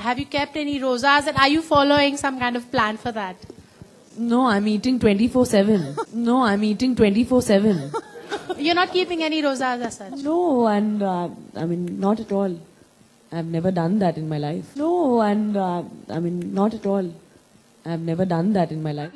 Have you kept any rozas and are you following some kind of plan for that? No, I'm eating 24/7. No, I'm eating 24/7. You're not keeping any rozas as such? No, and not at all. I've never done that in my life. No, and not at all. I've never done that in my life.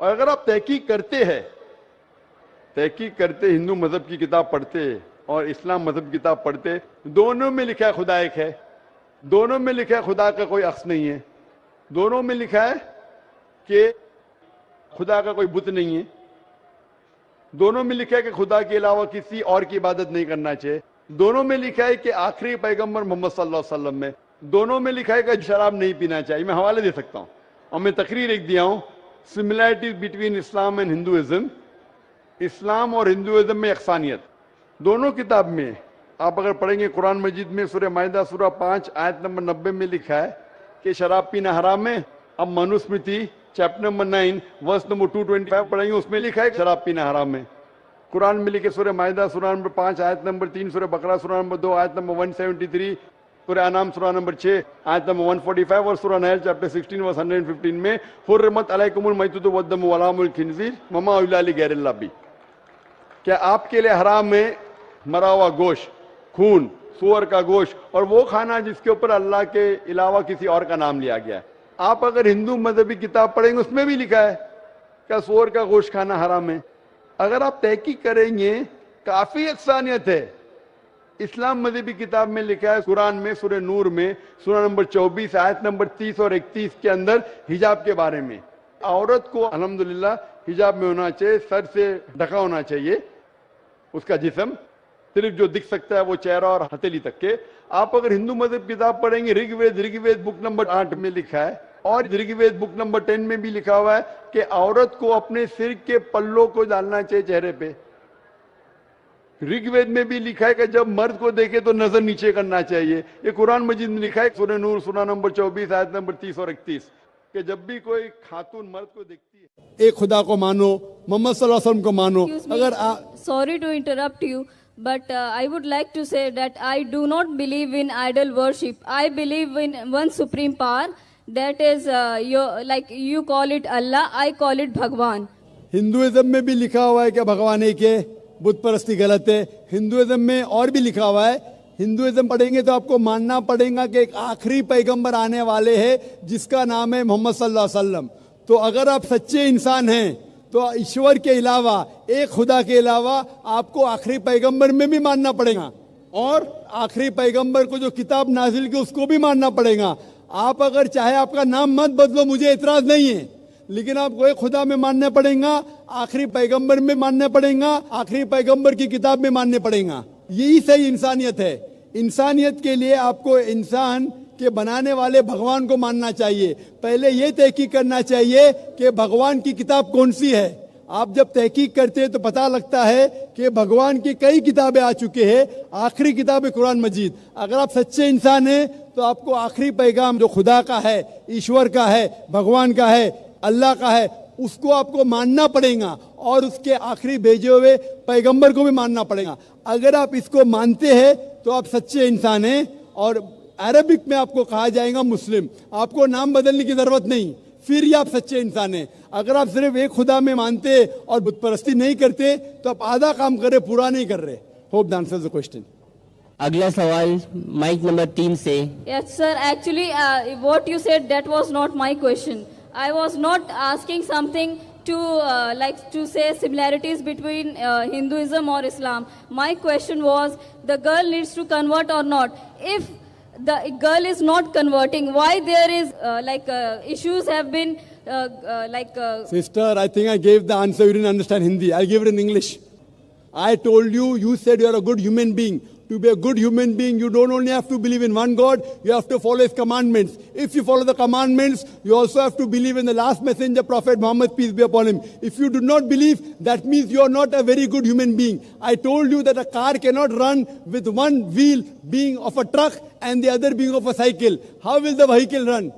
اور اگر آپ تحقیق کرتے ہندو مذہب کی کتاب پڑھتے اور اسلام مذہب کی کتاب پڑھتے, دونوں میں لکھا ہے خدا ایک ہے, دونوں میں لکھا ہے خدا کا کوئی عکس نہیں ہے, دونوں میں لکھا ہے کہ خدا کا کوئی بت نہیں ہے, دونوں میں لکھا ہے کہ خدا کے علاوہ کسی اور کی عبادت نہیں کرنا چاہیے, دونوں میں لکھا ہے کہ آخری پیغمبر محمد صلی اللہ علیہ وسلم میں, دونوں میں لکھا ہے کہ شراب نہیں پینا چاہیے. میں حوالے دے سکتا ہوں اور میں تقریر ایک دیا ہوں, similarities between Islam and Hinduism, اسلام اور ہندوازم میں یکسانیت. دونوں کتاب میں آپ اگر پڑھیں گے قرآن مجید میں سورہ مائدہ سورہ 5 آیت نمبر 90 میں لکھا ہے کہ شراب پینا حرام ہے. اب Manusmriti chapter number 9 verse number 225 پڑھیں گے, اس میں لکھا ہے کہ شراب پینا حرام ہے. قرآن میں لکھے سورہ مائدہ سورہ نمبر 5 آیت نمبر 3, سورہ بقرہ سورہ نمبر 2 آیت نمبر 173, سورہ انعام سورہ نمبر 6 آیت نمبر 145 اور سورہ نحل چیپٹر 16 ورس 115 میں حرمت علیکم المیتۃ والدم ولحم الخنزیر وما اہل لغیر اللہ بھی. کیا آپ کے لیے حرام ہے مرا ہوا گوشت, خون, سور کا گوشت اور وہ کھانا جس کے اوپر اللہ کے علاوہ کسی اور کا نام لیا گیا ہے. آپ اگر ہندو مذہبی کتاب پڑھیں گے اس میں بھی لکھا ہے کہ سور کا گوشت کھانا حرام ہے. اگر آپ تحقیق کریں گے کافی یکسانیت ہے. اسلام مذہبی کتاب میں لکھا ہے قرآن میں سورہ نور میں سورہ نمبر 24 آیت نمبر 30 اور 31 کے اندر حجاب کے بارے میں, عورت کو الحمدللہ حجاب میں ہونا چاہیے, سر سے ڈھکا ہونا چاہیے اس کا جسم, صرف جو دکھ سکتا ہے وہ چہرہ اور ہتھیلی تک کے. آپ اگر ہندو مذہب کتاب پڑھیں گے رگ وید بک نمبر 8 میں لکھا ہے اور رگ وید بک نمبر 10 میں بھی لکھا ہوا ہے کہ عورت کو اپنے سر کے پلوں کو ڈالنا چاہیے چہرے پہ. رگ وید میں بھی لکھا ہے کہ جب مرد کو دیکھے تو نظر نیچے کرنا چاہیے. یہ قرآن مجید میں لکھا ہے سورہ نور سورہ نمبر 24 آیت نمبر 30 اور 31 کہ جب بھی کوئی خاتون مرد کو دیکھتی ہے ایک خدا کو مانو, محمد صلی اللہ علیہ وسلم کو مانو. اگر Sorry to interrupt you, but I would like to say that I do not believe in idol worship. I believe in one supreme power, that is like you call it Allah, I call it Bhagwan. Hinduism میں بھی لکھا ہوا ہے کہ بھگوان ایک ہے, بت پرستی غلط ہے. ہندوازم میں اور بھی لکھا ہوا ہے, ہندوازم پڑھیں گے تو آپ کو ماننا پڑے گا کہ ایک آخری پیغمبر آنے والے ہیں جس کا نام ہے محمد صلی اللہ علیہ وسلم. تو اگر آپ سچے انسان ہیں تو ایشور کے علاوہ, ایک خدا کے علاوہ آپ کو آخری پیغمبر میں بھی ماننا پڑے گا, اور آخری پیغمبر کو جو کتاب نازل کی اس کو بھی ماننا پڑے گا. آپ اگر چاہے آپ کا نام مت بدلو, مجھے اعتراض نہیں ہے, لیکن آپ کو ایک خدا میں ماننا پڑے گا, آخری پیغمبر میں ماننا پڑے گا, آخری پیغمبر کی کتاب میں ماننے پڑے گا. یہی صحیح انسانیت ہے. انسانیت کے لیے آپ کو انسان کے بنانے والے بھگوان کو ماننا چاہیے. پہلے یہ تحقیق کرنا چاہیے کہ بھگوان کی کتاب کون سی ہے. آپ جب تحقیق کرتے ہیں تو پتہ لگتا ہے کہ بھگوان کی کئی کتابیں آ چکے ہیں, آخری کتاب ہے قرآن مجید. اگر آپ سچے انسان ہیں تو آپ کو آخری پیغام جو خدا کا ہے, ایشور کا ہے, بھگوان کا ہے, اللہ کا ہے, اس کو آپ کو ماننا پڑے گا, اور اس کے آخری بھیجے ہوئے پیغمبر کو بھی ماننا پڑے گا. اگر آپ اس کو مانتے ہیں تو آپ سچے انسان ہیں, اور عربک میں آپ کو کہا جائے گا مسلم. آپ کو نام بدلنے کی ضرورت نہیں, پھر یہ آپ سچے انسان ہیں. اگر آپ صرف ایک خدا میں مانتے اور بت پرستی نہیں کرتے تو آپ آدھا کام کر رہے, پورا نہیں کر رہے. Hope the answers the question. اگلا سوال مائک نمبر 3 سے. Yes, sir. Actually, what you said, that was not my question. I was not asking something to to say similarities between Hinduism or Islam. My question was, the girl needs to convert or not. If the girl is not converting, why there is issues have been Sister, I think I gave the answer. You didn't understand Hindi. I'll give it in English. I told you, you said you're a good human being. To be a good human being, you don't only have to believe in one God, you have to follow His commandments. If you follow the commandments, you also have to believe in the last messenger, Prophet Muhammad, peace be upon him. If you do not believe, that means you are not a very good human being. I told you that a car cannot run with one wheel being of a truck and the other being of a cycle. How will the vehicle run?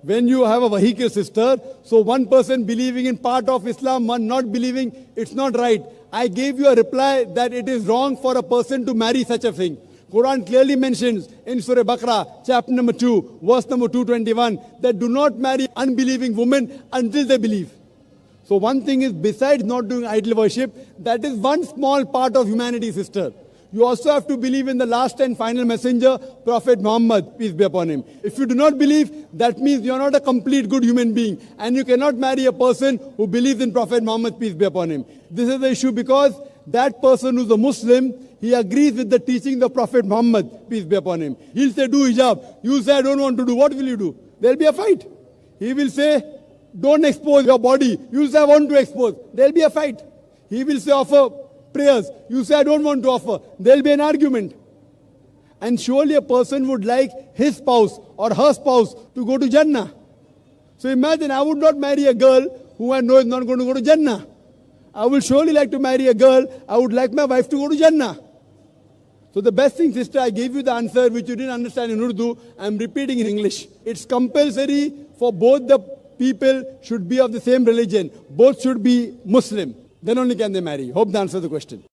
When you have a vehicle, sister, so one person believing in part of Islam, one not believing, it's not right. I gave you a reply that it is wrong for a person to marry such a thing. Quran clearly mentions in Surah Baqarah, chapter number 2, verse number 221, that do not marry unbelieving women until they believe. So one thing is, besides not doing idol worship, that is one small part of humanity, sister. you also have to believe in the last and final messenger, Prophet Muhammad, peace be upon him. If you do not believe, that means you are not a complete good human being, and you cannot marry a person who believes in Prophet Muhammad, peace be upon him. This is the issue, because that person who's a Muslim, he agrees with the teaching of Prophet Muhammad, peace be upon him. He'll say, do hijab. You say, I don't want to do. What will you do? There'll be a fight. He will say, don't expose your body. You say, I want to expose. There'll be a fight. He will say, offer prayers. You say, I don't want to offer. There'll be an argument. And surely a person would like his spouse or her spouse to go to Jannah. So imagine, I would not marry a girl who I know is not going to go to Jannah. I will surely like to marry a girl. I would like my wife to go to Jannah. So the best thing, sister, I gave you the answer which you didn't understand in Urdu. I'm repeating in English. It's compulsory for both the people should be of the same religion. Both should be Muslim. Then only can they marry. Hope that answers the question.